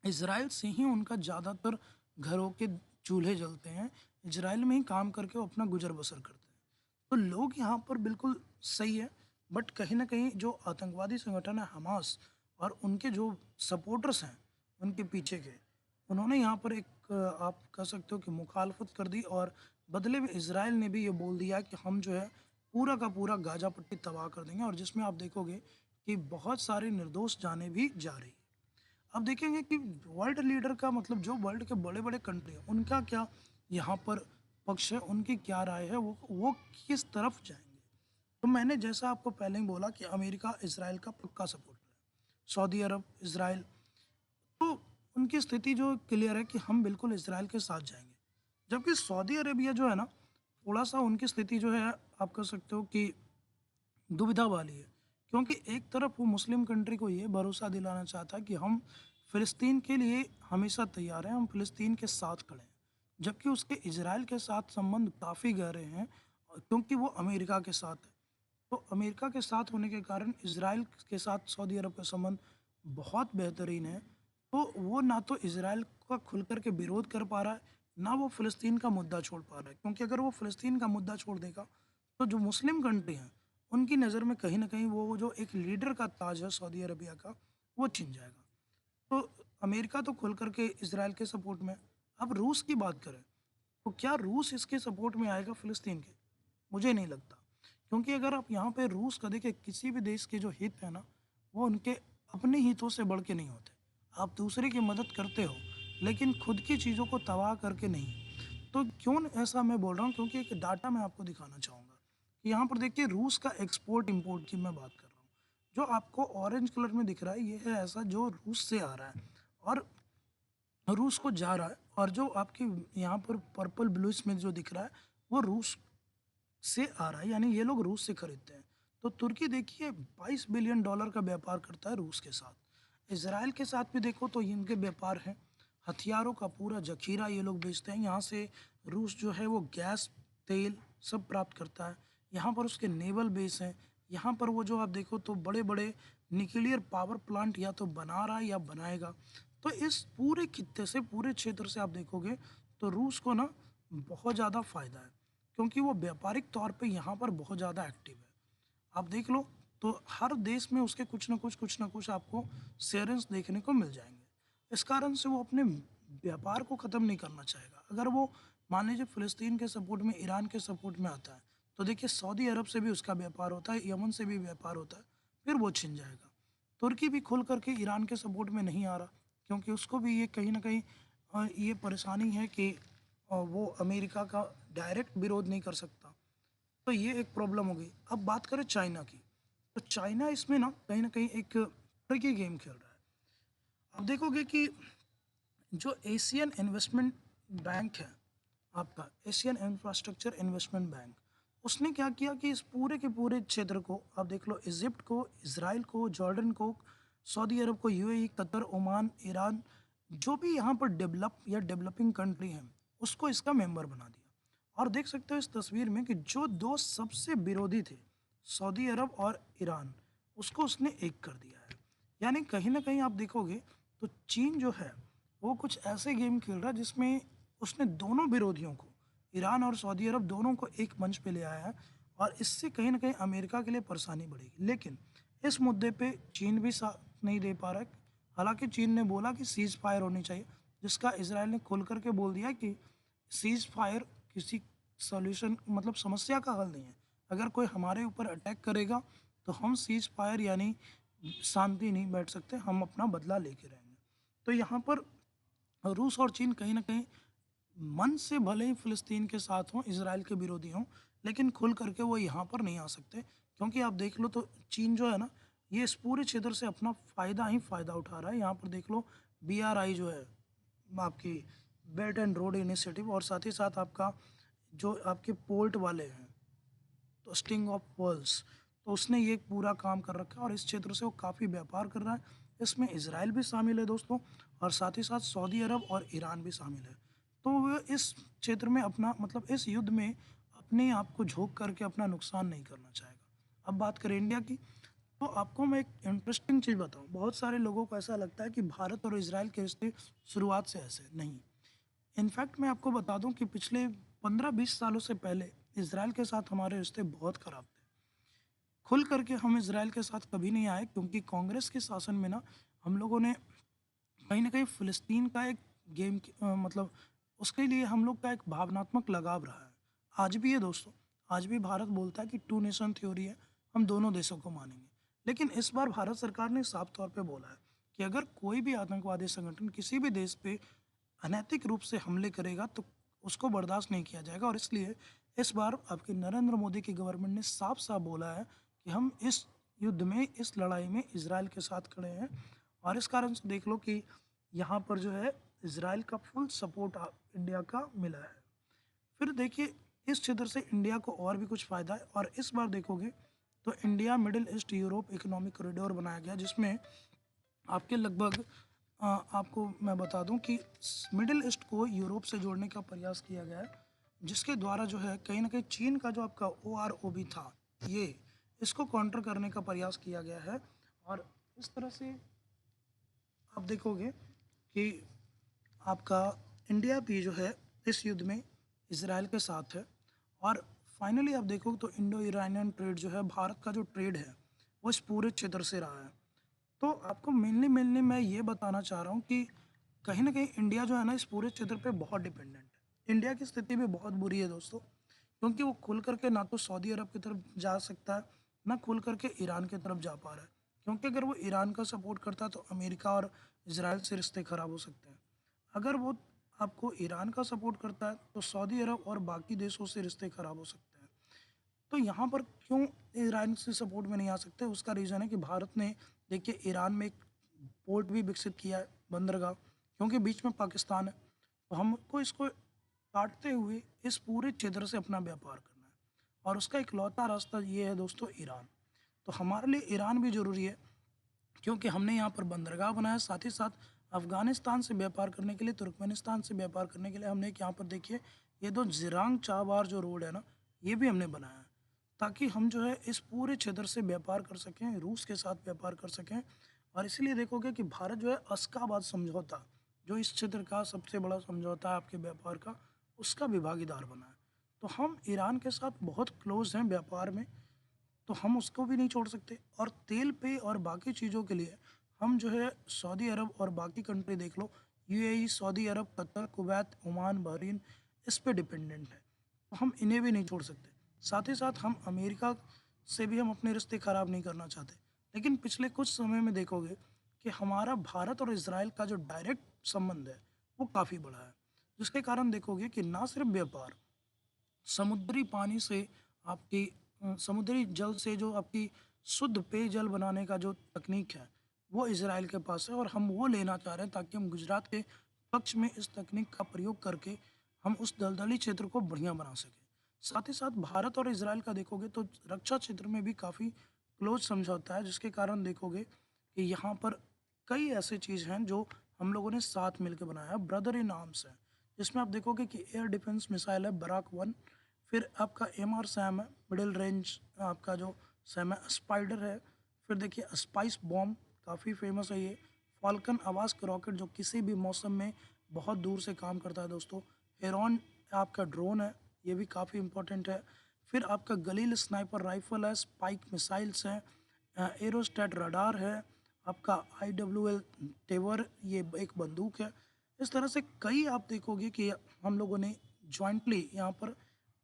इज़राइल से ही उनका ज़्यादातर घरों के चूल्हे जलते हैं, इज़राइल में ही काम करके वो अपना गुज़र बसर करते हैं। तो लोग यहाँ पर बिल्कुल सही है, बट कहीं न कहीं जो आतंकवादी संगठन है हमास और उनके जो सपोर्टर्स हैं, उनके पीछे के, उन्होंने यहाँ पर एक आप कह सकते हो कि मुखालफत कर दी, और बदले में इज़राइल ने भी ये बोल दिया कि हम जो है पूरा का पूरा गाज़ा पट्टी तबाह कर देंगे, और जिसमें आप देखोगे कि बहुत सारे निर्दोष जानें भी जा रही हैं। अब देखेंगे कि वर्ल्ड लीडर का मतलब जो वर्ल्ड के बड़े-बड़े कंट्री हैं, उनका क्या यहाँ पर पक्ष है, उनकी क्या राय है, वो किस तरफ जाएँगे। तो मैंने जैसा आपको पहले ही बोला कि अमेरिका इज़राइल का पक्का सपोर्टर है। सऊदी अरब, इज़राइल, तो उनकी स्थिति जो क्लियर है कि हम बिल्कुल इज़राइल के साथ जाएँगे। जबकि सऊदी अरेबिया जो है ना, थोड़ा-सा उनकी स्थिति जो है आप कह सकते हो कि दुविधा वाली है। क्योंकि एक तरफ वो मुस्लिम कंट्री को ये भरोसा दिलाना चाहता है कि हम फ़िलिस्तीन के लिए हमेशा तैयार हैं, हम फ़िलिस्तीन के साथ खड़े हैं। जबकि उसके इज़राइल के साथ संबंध काफ़ी गहरे हैं, क्योंकि वो अमेरिका के साथ है। तो अमेरिका के साथ होने के कारण इज़राइल के साथ सऊदी अरब का संबंध बहुत बेहतरीन है। तो वो ना तो इज़राइल का खुल कर के विरोध कर पा रहा है, ना वो फ़िलिस्तीन का मुद्दा छोड़ पा रहा है। क्योंकि अगर वो फ़िलिस्तीन का मुद्दा छोड़ देगा, तो जो मुस्लिम कंट्री हैं, उनकी नज़र में कहीं न कहीं वो जो एक लीडर का ताज है सऊदी अरेबिया का, वो छिन जाएगा। तो अमेरिका तो खुल कर के इज़राइल के सपोर्ट में है। अब रूस की बात करें, तो क्या रूस इसके सपोर्ट में आएगा फ़िलिस्तीन के? मुझे नहीं लगता। क्योंकि अगर आप यहाँ पे रूस का देखिए, किसी भी देश के जो हित है ना, वो उनके अपने हितों से बढ़ के नहीं होते। आप दूसरे की मदद करते हो, लेकिन खुद की चीज़ों को तबाह करके नहीं। तो क्यों ऐसा मैं बोल रहा हूँ, क्योंकि एक डाटा मैं आपको दिखाना चाहूँगा कि यहाँ पर देखिए रूस का एक्सपोर्ट इंपोर्ट की मैं बात कर रहा हूँ। जो आपको ऑरेंज कलर में दिख रहा है ये है ऐसा जो रूस से आ रहा है और रूस को जा रहा है, और जो आपके यहाँ पर पर्पल ब्लूइश में जो दिख रहा है वो रूस से आ रहा है, यानी ये लोग रूस से खरीदते हैं। तो तुर्की देखिए 22 बिलियन डॉलर का व्यापार करता है रूस के साथ। इजराइल के साथ भी देखो तो इनके व्यापार हैं, हथियारों का पूरा जखीरा ये लोग बेचते हैं। यहाँ से रूस जो है वो गैस, तेल सब प्राप्त करता है। यहाँ पर उसके नेवल बेस हैं। यहाँ पर वो जो आप देखो तो बड़े बड़े न्यूक्लियर पावर प्लांट या तो बना रहा है या बनाएगा। तो इस पूरे खित्ते से, पूरे क्षेत्र से आप देखोगे तो रूस को ना बहुत ज़्यादा फ़ायदा है, क्योंकि वो व्यापारिक तौर पे यहाँ पर बहुत ज़्यादा एक्टिव है। आप देख लो तो हर देश में उसके कुछ ना कुछ आपको शेयरिंग्स देखने को मिल जाएंगे। इस कारण से वो अपने व्यापार को ख़त्म नहीं करना चाहेगा। अगर वो मान लीजिए फ़िलिस्तीन के सपोर्ट में, ईरान के सपोर्ट में आता है, तो देखिए सऊदी अरब से भी उसका व्यापार होता है, यमन से भी व्यापार होता है, फिर वो छिन जाएगा। तुर्की भी खुल करके ईरान के सपोर्ट में नहीं आ रहा, क्योंकि उसको भी ये कहीं ना कहीं ये परेशानी है कि वो अमेरिका का डायरेक्ट विरोध नहीं कर सकता। तो ये एक प्रॉब्लम हो गई। अब बात करें चाइना की, तो चाइना इसमें ना कहीं एक ट्रिकी गेम खेल रहा है। आप देखोगे कि जो एशियन इन्वेस्टमेंट बैंक है, आपका एशियन इंफ्रास्ट्रक्चर इन्वेस्टमेंट बैंक, उसने क्या किया कि इस पूरे के पूरे क्षेत्र को आप देख लो, इजिप्ट को, इसराइल को, जॉर्डन को, सऊदी अरब को, यूएई, कतर, ओमान, ईरान, जो भी यहाँ पर डेवलप या डेवलपिंग कंट्री हैं, उसको इसका मेंबर बना दिया। और देख सकते हो इस तस्वीर में कि जो दो सबसे विरोधी थे, सऊदी अरब और ईरान, उसको उसने एक कर दिया है। यानी कहीं ना कहीं आप देखोगे तो चीन जो है वो कुछ ऐसे गेम खेल रहा है जिसमें उसने दोनों विरोधियों को, ईरान और सऊदी अरब दोनों को एक मंच पे ले आया है, और इससे कहीं ना कहीं अमेरिका के लिए परेशानी बढ़ेगी। लेकिन इस मुद्दे पे चीन भी साथ नहीं दे पा रहा है। हालांकि चीन ने बोला कि सीज फायर होनी चाहिए, जिसका इसराइल ने खुल करके बोल दिया कि सीज फायर किसी सॉल्यूशन, मतलब समस्या का हल नहीं है। अगर कोई हमारे ऊपर अटैक करेगा तो हम सीज फायर यानी शांति नहीं बैठ सकते, हम अपना बदला लेके रहेंगे। तो यहाँ पर रूस और चीन कहीं ना कहीं मन से भले ही फ़िलिस्तीन के साथ हों, इज़राइल के विरोधी हों, लेकिन खुल करके वो यहाँ पर नहीं आ सकते, क्योंकि आप देख लो तो चीन जो है ना, ये इस पूरे क्षेत्र से अपना फ़ायदा ही फ़ायदा उठा रहा है। यहाँ पर देख लो बीआरआई जो है आपकी बेल्ट एंड रोड इनिशिएटिव, और साथ ही साथ आपका जो आपके पोर्ट वाले हैं तो स्टिंग ऑफ पर्ल्स, तो उसने ये पूरा काम कर रखा है और इस क्षेत्र से वो काफ़ी व्यापार कर रहा है। इसमें इज़राइल भी शामिल है दोस्तों, और साथ ही साथ सऊदी अरब और ईरान भी शामिल है। तो वो इस क्षेत्र में अपना, मतलब इस युद्ध में अपने आप को झोंक करके अपना नुकसान नहीं करना चाहेगा। अब बात करें इंडिया की, तो आपको मैं एक इंटरेस्टिंग चीज़ बताऊं। बहुत सारे लोगों को ऐसा लगता है कि भारत और इज़राइल के रिश्ते शुरुआत से ऐसे नहीं। इनफैक्ट मैं आपको बता दूं कि पिछले 15-20 सालों से पहले इज़राइल के साथ हमारे रिश्ते बहुत ख़राब थे। खुल करके हम इज़राइल के साथ कभी नहीं आए, क्योंकि कांग्रेस के शासन में ना हम लोगों ने कहीं न कहीं फ़िलिस्तीन का एक मतलब उसके लिए हम लोग का एक भावनात्मक लगाव रहा है। आज भी है दोस्तों, आज भी भारत बोलता है कि टू नेशन थ्योरी है, हम दोनों देशों को मानेंगे। लेकिन इस बार भारत सरकार ने साफ तौर पे बोला है कि अगर कोई भी आतंकवादी संगठन किसी भी देश पे अनैतिक रूप से हमले करेगा तो उसको बर्दाश्त नहीं किया जाएगा। और इसलिए इस बार आपके नरेंद्र मोदी की गवर्नमेंट ने साफ-साफ बोला है कि हम इस युद्ध में, इस लड़ाई में इज़राइल के साथ खड़े हैं। और इस कारण से देख लो कि यहाँ पर जो है इज़राइल का फुल सपोर्ट इंडिया का मिला है। फिर देखिए इस क्षेत्र से इंडिया को और भी कुछ फ़ायदा है, और इस बार देखोगे तो India middle east Europe economic corridor बनाया गया, जिसमें आपके लगभग आपको मैं बता दूं कि मिडिल ईस्ट को यूरोप से जोड़ने का प्रयास किया गया है, जिसके द्वारा जो है कहीं ना कहीं चीन का जो आपका OROB था, ये इसको काउंटर करने का प्रयास किया गया है। और इस तरह से आप देखोगे कि आपका इंडिया भी जो है इस युद्ध में इसराइल के साथ है। और फाइनली आप देखोगे तो इंडो ईरानियन ट्रेड जो है, भारत का जो ट्रेड है वो इस पूरे क्षेत्र से रहा है। तो आपको मेनली मैं ये बताना चाह रहा हूँ कि कहीं न कहीं इंडिया जो है ना इस पूरे क्षेत्र पे बहुत डिपेंडेंट है। इंडिया की स्थिति भी बहुत बुरी है दोस्तों, क्योंकि वो खुल कर के ना तो सऊदी अरब की तरफ जा सकता है, ना खुल कर के ईरान की तरफ जा पा रहा है। क्योंकि अगर वो ईरान का सपोर्ट करता है तो अमेरिका और इज़राइल से रिश्ते ख़राब हो सकते हैं। अगर वो आपको ईरान का सपोर्ट करता है तो सऊदी अरब और बाकी देशों से रिश्ते खराब हो सकते हैं। तो यहाँ पर क्यों ईरान से सपोर्ट में नहीं आ सकते, उसका रीज़न है कि भारत ने देखिए ईरान में एक पोर्ट भी विकसित किया है, बंदरगाह, क्योंकि बीच में पाकिस्तान है। तो हमको इसको काटते हुए इस पूरे क्षेत्र से अपना व्यापार करना है और उसका इकलौता रास्ता ये है दोस्तों, ईरान। तो हमारे लिए ईरान भी ज़रूरी है क्योंकि हमने यहाँ पर बंदरगाह बनाया, साथ ही साथ अफ़गानिस्तान से व्यापार करने के लिए, तुर्कमेनिस्तान से व्यापार करने के लिए हमने एक यहाँ पर देखिए ये जो ज़िरांग चाबार जो रोड है ना, ये भी हमने बनाया है ताकि हम जो है इस पूरे क्षेत्र से व्यापार कर सकें, रूस के साथ व्यापार कर सकें। और इसीलिए देखोगे कि भारत जो है अशकाबाद समझौता, जो इस क्षेत्र का सबसे बड़ा समझौता है आपके व्यापार का, उसका भी भागीदार बना है। तो हम ईरान के साथ बहुत क्लोज़ हैं व्यापार में, तो हम उसको भी नहीं छोड़ सकते। और तेल पे और बाकी चीज़ों के लिए हम जो है सऊदी अरब और बाकी कंट्री देख लो, यूएई, सऊदी अरब, कतर, कुवैत, ओमान, बहरीन, इस पे डिपेंडेंट है। तो हम इन्हें भी नहीं छोड़ सकते। साथ ही साथ हम अमेरिका से भी हम अपने रिश्ते ख़राब नहीं करना चाहते। लेकिन पिछले कुछ समय में देखोगे कि हमारा भारत और इज़राइल का जो डायरेक्ट संबंध है, वो काफ़ी बड़ा है। जिसके कारण देखोगे कि ना सिर्फ़ व्यापार, समुद्री पानी से आपकी समुद्री जल से जो आपकी शुद्ध पेयजल बनाने का जो तकनीक है, वो इज़राइल के पास है और हम वो लेना चाह रहे हैं ताकि हम गुजरात के पक्ष में इस तकनीक का प्रयोग करके हम उस दलदली क्षेत्र को बढ़िया बना सकें। साथ ही साथ भारत और इज़राइल का देखोगे तो रक्षा क्षेत्र में भी काफ़ी क्लोज़ समझौता है, जिसके कारण देखोगे कि यहाँ पर कई ऐसी चीज़ हैं जो हम लोगों ने साथ मिलकर बनाया है, ब्रदर इन आर्म्स है। जिसमें आप देखोगे कि एयर डिफेंस मिसाइल है बराक 1, फिर आपका एमआर सैम है, मिडिल रेंज आपका जो सैम है, स्पाइडर है, फिर देखिए स्पाइस बॉम्ब काफ़ी फेमस है ये, फाल्कन आवाज़ का रॉकेट जो किसी भी मौसम में बहुत दूर से काम करता है दोस्तों, हेरॉन आपका ड्रोन है, ये भी काफ़ी इंपॉर्टेंट है, फिर आपका गलील स्नाइपर राइफल है, स्पाइक मिसाइल्स हैं, एरोस्टेट रडार है, आपका IWL टेवर ये एक बंदूक है। इस तरह से कई आप देखोगे कि हम लोगों ने जॉइंटली यहाँ पर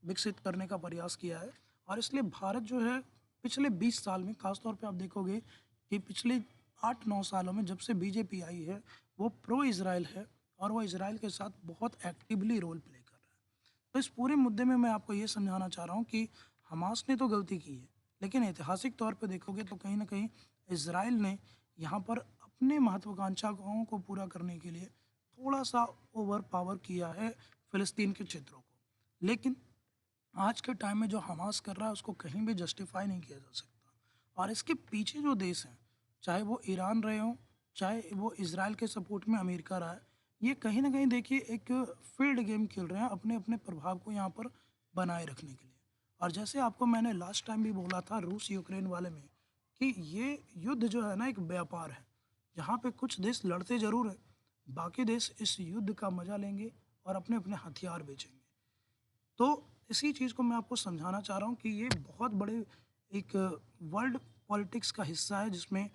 विकसित करने का प्रयास किया है। और इसलिए भारत जो है पिछले 20 साल में, ख़ास तौर पे आप देखोगे कि पिछले 8-9 सालों में जब से बीजेपी आई है, वो प्रो इज़राइल है और वो इज़राइल के साथ बहुत एक्टिवली रोल प्ले कर रहा है। तो इस पूरे मुद्दे में मैं आपको ये समझाना चाह रहा हूँ कि हमास ने तो गलती की है, लेकिन ऐतिहासिक तौर पे देखोगे तो कहीं न कहीं इज़राइल ने यहाँ पर अपने महत्वाकांक्षाओं को पूरा करने के लिए थोड़ा-सा ओवर पावर किया है फ़िलिस्तीन के क्षेत्रों को। लेकिन आज के टाइम में जो हमास कर रहा है उसको कहीं भी जस्टिफ़ाई नहीं किया जा सकता। और इसके पीछे जो देश हैं, चाहे वो ईरान रहे हों, चाहे वो इज़राइल के सपोर्ट में अमेरिका रहा है, ये कहीं न कहीं देखिए एक फ़ील्ड गेम खेल रहे हैं अपने-अपने प्रभाव को यहाँ पर बनाए रखने के लिए। और जैसे आपको मैंने लास्ट टाइम भी बोला था रूस यूक्रेन वाले में, कि ये युद्ध जो है ना एक व्यापार है, जहाँ पे कुछ देश लड़ते ज़रूर हैं, बाकी देश इस युद्ध का मज़ा लेंगे और अपने-अपने हथियार बेचेंगे। तो इसी चीज़ को मैं आपको समझाना चाह रहा हूँ कि ये बहुत बड़े एक वर्ल्ड पॉलिटिक्स का हिस्सा है, जिसमें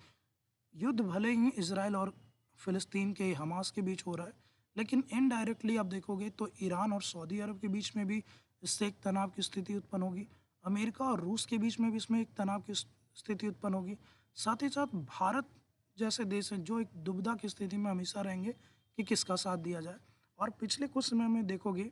युद्ध भले ही इज़राइल और फ़िलिस्तीन के हमास के बीच हो रहा है, लेकिन इनडायरेक्टली आप देखोगे तो ईरान और सऊदी अरब के बीच में भी इससे एक तनाव की स्थिति उत्पन्न होगी। अमेरिका और रूस के बीच में भी इसमें एक तनाव की स्थिति उत्पन्न होगी। साथ ही साथ भारत जैसे देश हैं जो एक दुविधा की स्थिति में हमेशा रहेंगे कि किसका साथ दिया जाए। और पिछले कुछ समय में देखोगे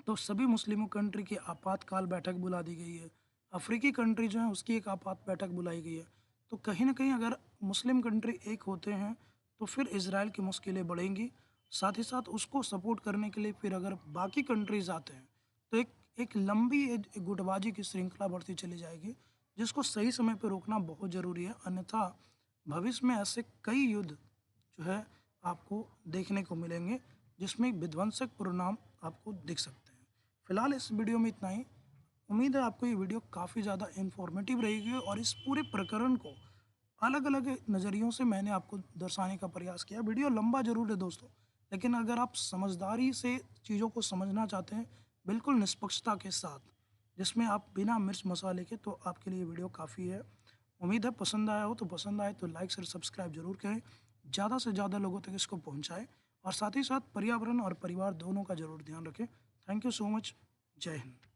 तो सभी मुस्लिमों कंट्री की आपातकाल बैठक बुला दी गई है। अफ्रीकी कंट्री जो है उसकी एक आपात बैठक बुलाई गई है। तो कहीं न कहीं अगर मुस्लिम कंट्री एक होते हैं तो फिर इज़राइल की मुश्किलें बढ़ेंगी। साथ ही साथ उसको सपोर्ट करने के लिए फिर अगर बाकी कंट्रीज़ आते हैं तो एक एक लंबी गुटबाजी की श्रृंखला बढ़ती चली जाएगी, जिसको सही समय पे रोकना बहुत ज़रूरी है। अन्यथा भविष्य में ऐसे कई युद्ध जो है आपको देखने को मिलेंगे, जिसमें विध्वंसक परिणाम आपको दिख सकते हैं। फिलहाल इस वीडियो में इतना ही। उम्मीद है आपको ये वीडियो काफ़ी ज़्यादा इन्फॉर्मेटिव रहेगी और इस पूरे प्रकरण को अलग-अलग नज़रियों से मैंने आपको दर्शाने का प्रयास किया। वीडियो लंबा ज़रूर है दोस्तों, लेकिन अगर आप समझदारी से चीज़ों को समझना चाहते हैं, बिल्कुल निष्पक्षता के साथ, जिसमें आप बिना मिर्च मसाले के, तो आपके लिए वीडियो काफ़ी है। उम्मीद है पसंद आया हो, तो पसंद आए तो लाइक शेयर सब्सक्राइब ज़रूर करें। ज़्यादा से ज़्यादा लोगों तक इसको पहुँचाएँ और साथ ही साथ पर्यावरण और परिवार दोनों का ज़रूर ध्यान रखें। Thank you so much. जय हिंद।